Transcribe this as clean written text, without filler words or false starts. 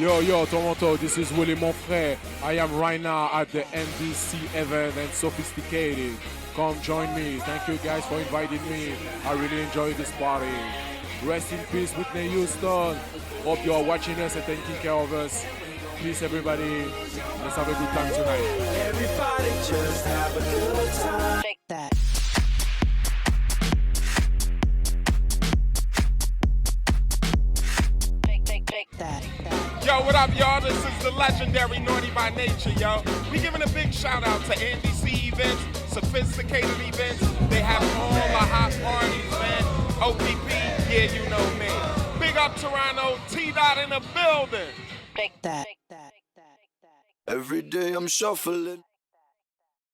Yo, Toronto, this is Willy Monfret. I am right now at the NDC event and Sophisticated. Come join me. Thank you guys for inviting me. I really enjoy this party. Rest in peace, Whitney Houston. Hope you are watching us and taking care of us. Peace, everybody. Let's have a good time tonight. Everybody just have a good time. Shake that. Shake that. Yo, what up, y'all? This is the legendary Naughty by Nature, yo. We giving a big shout out to NDC events, sophisticated events. They have all the hot parties, man. OPP, yeah, you know me. Big up Toronto, T-Dot in the building. Shake that. Every day I'm shuffling.